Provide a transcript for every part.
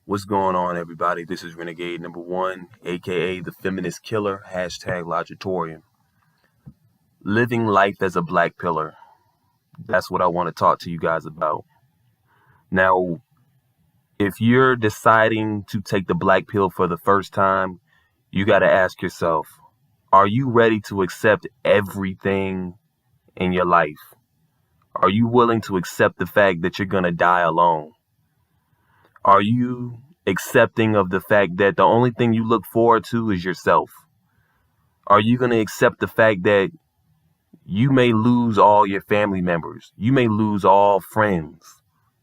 What's going on, everybody? This is Renegade number one, aka the feminist killer, hashtag Logitorian. Living life as a black pillar. That's what I want to talk to you guys about. Now, if you're deciding to take the black pill for the first time, you got to ask yourself, are you ready to accept everything in your life? Are you willing to accept the fact that you're going to die alone? Are you accepting of the fact that the only thing you look forward to is yourself? Are you going to accept the fact that you may lose all your family members? You may lose all friends.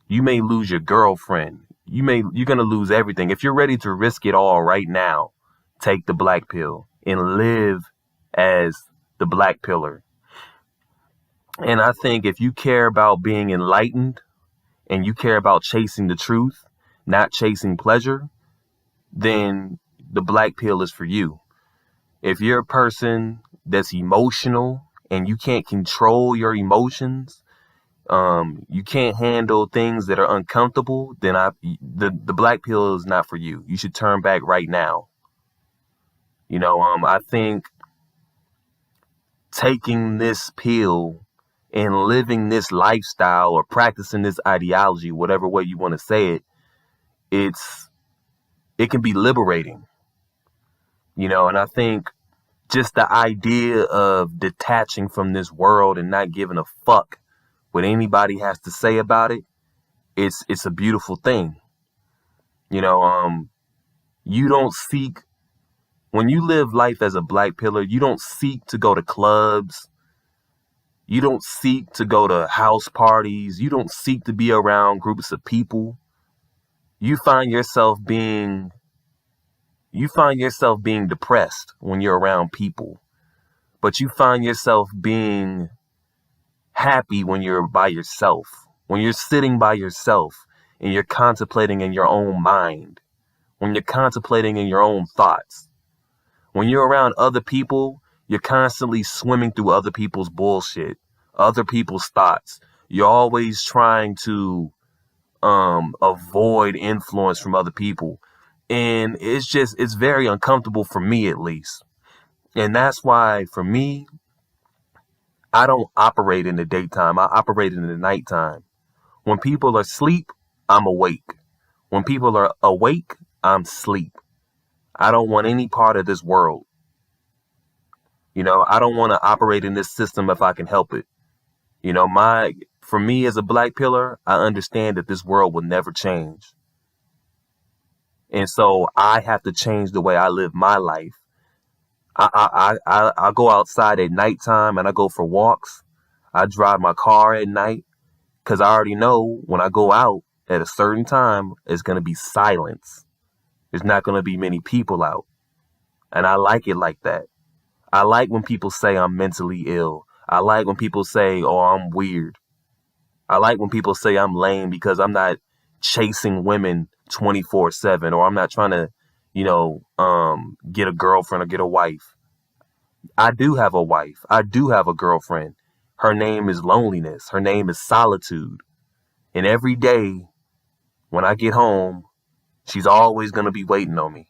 You may lose your girlfriend. You're going to lose everything. If you're ready to risk it all right now, take the black pill and live as the black pillar. And I think if you care about being enlightened and you care about chasing the truth, not chasing pleasure, then the black pill is for you. If you're a person that's emotional and you can't control your emotions, you can't handle things that are uncomfortable, then the black pill is not for you. You should turn back right now. I think taking this pill and living this lifestyle or practicing this ideology, whatever way you want to say it, it can be liberating, and I think just the idea of detaching from this world and not giving a fuck what anybody has to say about it, it's a beautiful thing. You don't seek, when you live life as a black pillar, you don't seek to go to clubs. You don't seek to go to house parties. You don't seek to be around groups of people. You find yourself being depressed when you're around people, but you find yourself being happy when you're by yourself, when you're sitting by yourself and you're contemplating in your own mind, when you're contemplating in your own thoughts. When you're around other people, you're constantly swimming through other people's bullshit, other people's thoughts. You're always trying to avoid influence from other people. And it's very uncomfortable for me, at least. And that's why, for me, I don't operate in the daytime. I operate in the nighttime. When people are asleep, I'm awake. When people are awake, I'm asleep. I don't want any part of this world. I don't want to operate in this system if I can help it. For me as a black pillar, I understand that this world will never change. And so I have to change the way I live my life. I go outside at nighttime and I go for walks. I drive my car at night because I already know when I go out at a certain time, it's going to be silence. There's not going to be many people out. And I like it like that. I like when people say I'm mentally ill. I like when people say, oh, I'm weird. I like when people say I'm lame because I'm not chasing women 24/7, or I'm not trying to, get a girlfriend or get a wife. I do have a wife. I do have a girlfriend. Her name is loneliness. Her name is solitude. And every day when I get home, she's always going to be waiting on me.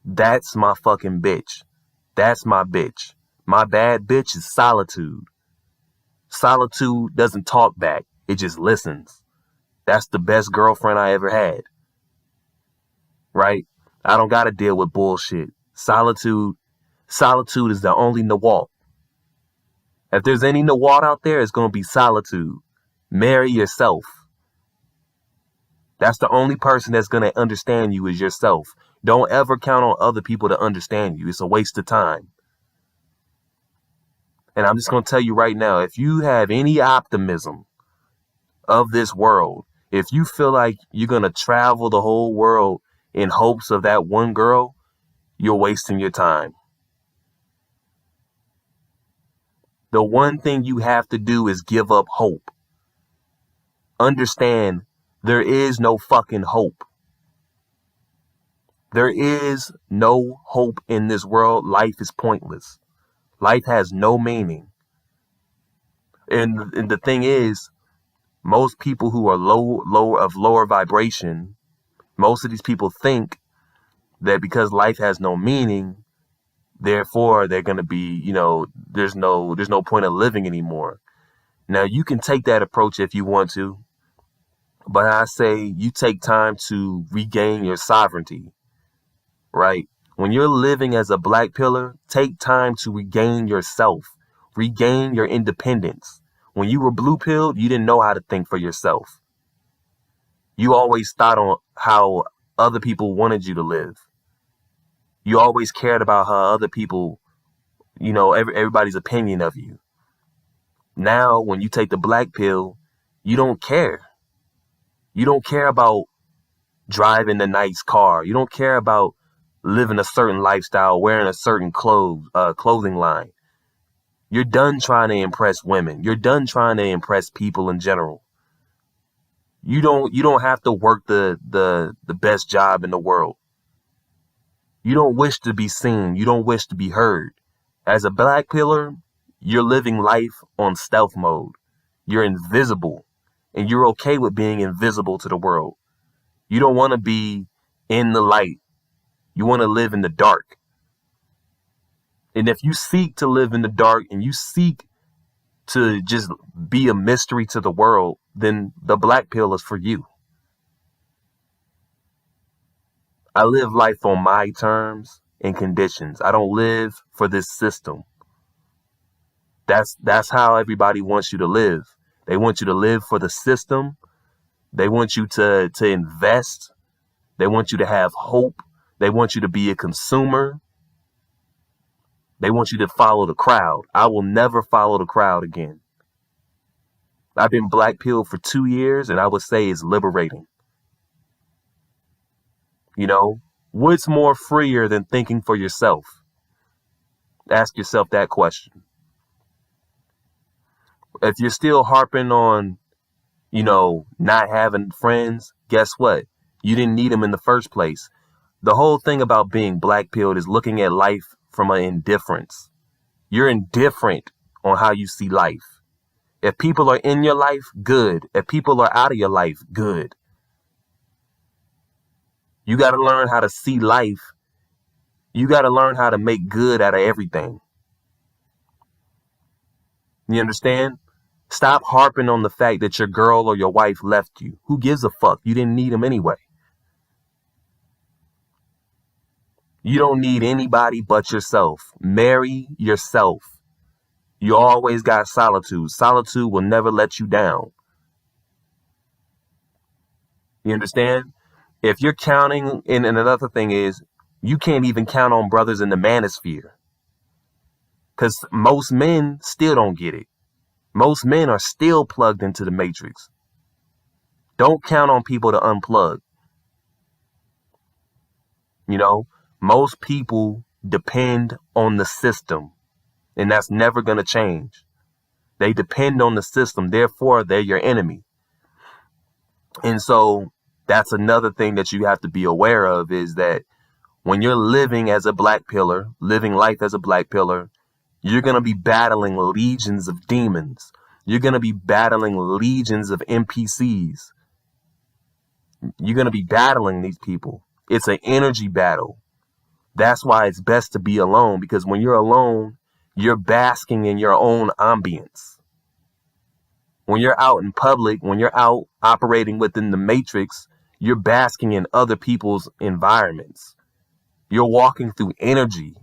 That's my fucking bitch. That's my bitch. My bad bitch is solitude. Solitude doesn't talk back. It just listens. That's the best girlfriend I ever had. Right? I don't got to deal with bullshit. Solitude is the only Nawalt. If there's any Nawalt out there, it's going to be solitude. Marry yourself. That's the only person that's going to understand you is yourself. Don't ever count on other people to understand you. It's a waste of time. And I'm just going to tell you right now, if you have any optimism of this world, if you feel like you're going to travel the whole world in hopes of that one girl, you're wasting your time. The one thing you have to do is give up hope. Understand, there is no fucking hope. There is no hope in this world. Life is pointless. Life has no meaning. And the thing is, most people who are lower vibration Most of these people think that because life has no meaning, therefore they're going to be, there's no point of living anymore. Now, you can take that approach if you want to, but I say you take time to regain your sovereignty, right? When you're living as a black pillar, take time to regain yourself, regain your independence. When you were blue pilled, you didn't know how to think for yourself. You always thought on how other people wanted you to live. You always cared about how other people, everybody's opinion of you. Now, when you take the black pill, you don't care. You don't care about driving the nice car. You don't care about living a certain lifestyle, wearing a certain clothing line. You're done trying to impress women. You're done trying to impress people in general. You don't have to work the best job in the world. You don't wish to be seen. You don't wish to be heard. As a black pillar, you're living life on stealth mode. You're invisible, and you're okay with being invisible to the world. You don't want to be in the light. You want to live in the dark. And if you seek to live in the dark and you seek to just be a mystery to the world, then the black pill is for you. I live life on my terms and conditions. I don't live for this system. That's how everybody wants you to live. They want you to live for the system. They want you to invest. They want you to have hope. They want you to be a consumer. They want you to follow the crowd. I will never follow the crowd again. I've been black pilled for 2 years, and I would say it's liberating. What's more freer than thinking for yourself? Ask yourself that question. If you're still harping on, not having friends, guess what? You didn't need them in the first place. The whole thing about being black pilled is looking at life from an indifference. You're indifferent on how you see life. If people are in your life, good. If people are out of your life, good. You got to learn how to see life. You got to learn how to make good out of everything. You understand? Stop harping on the fact that your girl or your wife left you. Who gives a fuck? You didn't need them anyway. You don't need anybody but yourself. Marry yourself. You always got solitude. Solitude will never let you down. You understand? If you're counting, and another thing is, you can't even count on brothers in the manosphere. Because most men still don't get it. Most men are still plugged into the matrix. Don't count on people to unplug. Most people depend on the system, and that's never going to change. They depend on the system, therefore they're your enemy. And so that's another thing that you have to be aware of, is that when you're living as a black pillar, living life as a black pillar, you're going to be battling legions of demons. You're going to be battling legions of NPCs. You're going to be battling these people. It's an energy battle. That's why it's best to be alone, because when you're alone, you're basking in your own ambience. When you're out in public, when you're out operating within the matrix, you're basking in other people's environments. You're walking through energy,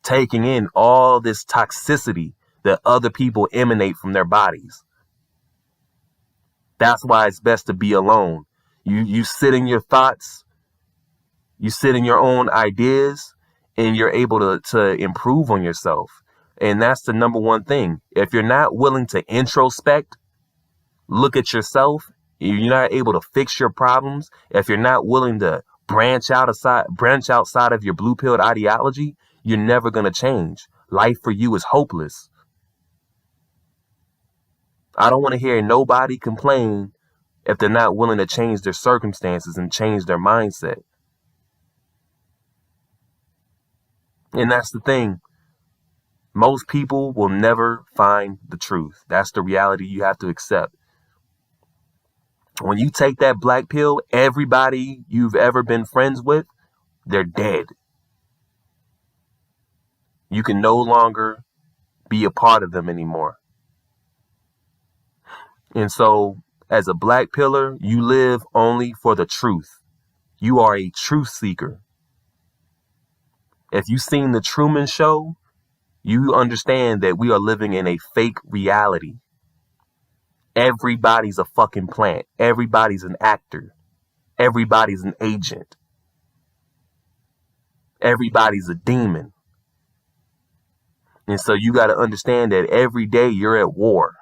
taking in all this toxicity that other people emanate from their bodies. That's why it's best to be alone. You sit in your thoughts, you sit in your own ideas, and you're able to improve on yourself. And that's the number one thing. If you're not willing to introspect, look at yourself, if you're not able to fix your problems, if you're not willing to branch outside of your blue-pilled ideology, you're never going to change. Life for you is hopeless. I don't want to hear nobody complain if they're not willing to change their circumstances and change their mindset. And that's the thing. Most people will never find the truth. That's the reality you have to accept. When you take that black pill, everybody you've ever been friends with, they're dead. You can no longer be a part of them anymore. And so, as a black pillar, you live only for the truth. You are a truth seeker. If you've seen the Truman Show, you understand that we are living in a fake reality. Everybody's a fucking plant. Everybody's an actor. Everybody's an agent. Everybody's a demon. And so you got to understand that every day you're at war.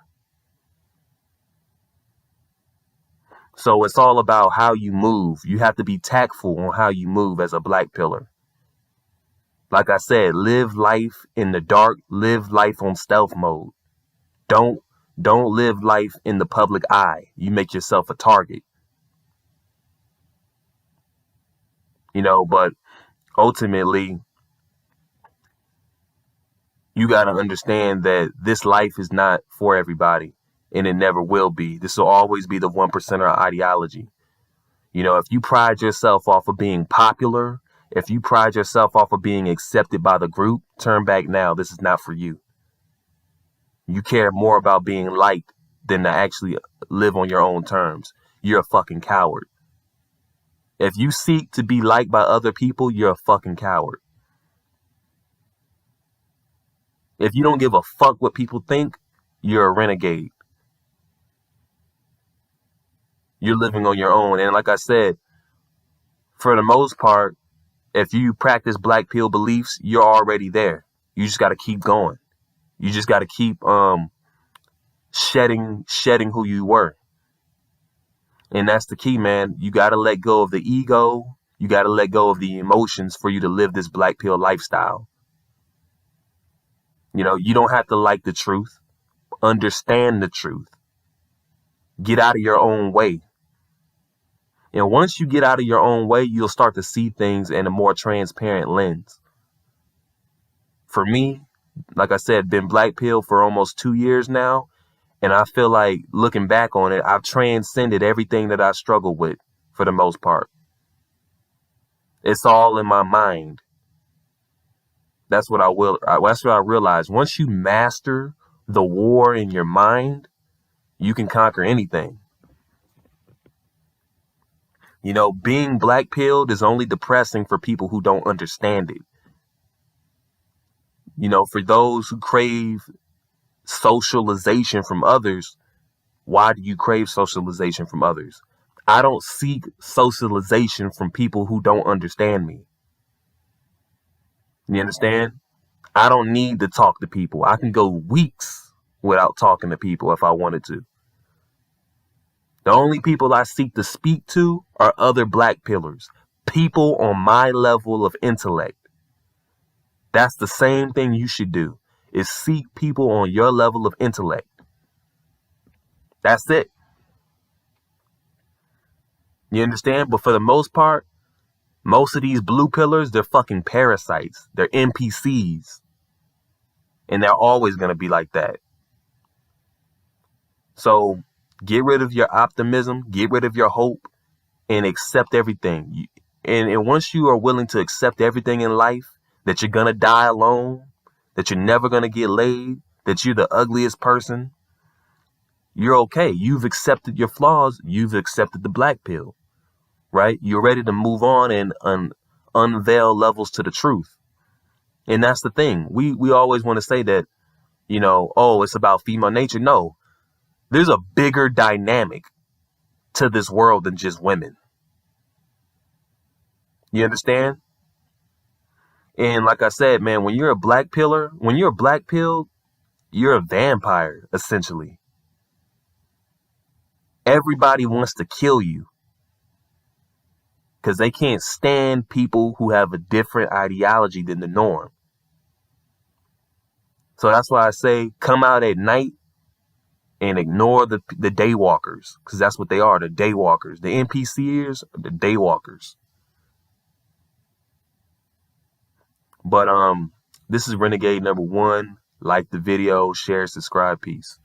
So it's all about how you move. You have to be tactful on how you move as a black pillar. Like I said, live life in the dark. Live life on stealth mode. Don't live life in the public eye. You make yourself a target. But ultimately, you got to understand that this life is not for everybody, and it never will be. This will always be the 1%er ideology. If you pride yourself off of being popular, if you pride yourself off of being accepted by the group, turn back now. This is not for you. You care more about being liked than to actually live on your own terms. You're a fucking coward. If you seek to be liked by other people, you're a fucking coward. If you don't give a fuck what people think, you're a renegade. You're living on your own. And like I said, for the most part, if you practice black pill beliefs, you're already there. You just got to keep going. You just got to keep shedding who you were. And that's the key, man. You got to let go of the ego. You got to let go of the emotions for you to live this black pill lifestyle. You don't have to like the truth. Understand the truth. Get out of your own way. And once you get out of your own way, you'll start to see things in a more transparent lens. For me, like I said, been black pill for almost 2 years now. And I feel like looking back on it, I've transcended everything that I struggled with for the most part. It's all in my mind. That's what I realized. Once you master the war in your mind, you can conquer anything. Being black pilled is only depressing for people who don't understand it. For those who crave socialization from others, why do you crave socialization from others? I don't seek socialization from people who don't understand me. You understand? I don't need to talk to people. I can go weeks without talking to people if I wanted to. The only people I seek to speak to are other black pillars, people on my level of intellect. That's the same thing you should do, is seek people on your level of intellect. That's it. You understand? But for the most part, most of these blue pillars, they're fucking parasites. They're NPCs. And they're always going to be like that. So get rid of your optimism, get rid of your hope, and accept everything. And once you are willing to accept everything in life, that you're going to die alone, that you're never going to get laid, that you're the ugliest person, you're okay. You've accepted your flaws. You've accepted the black pill, right? You're ready to move on and unveil levels to the truth. And that's the thing. We always want to say that, it's about female nature. No, there's a bigger dynamic to this world than just women. You understand? And like I said, man, when you're a black pillar, you're a vampire, essentially. Everybody wants to kill you because they can't stand people who have a different ideology than the norm. So that's why I say come out at night and ignore the daywalkers, because that's what they are, the daywalkers. The NPCers are the daywalkers. But this is Renegade number 1. Like the video, share, subscribe, peace.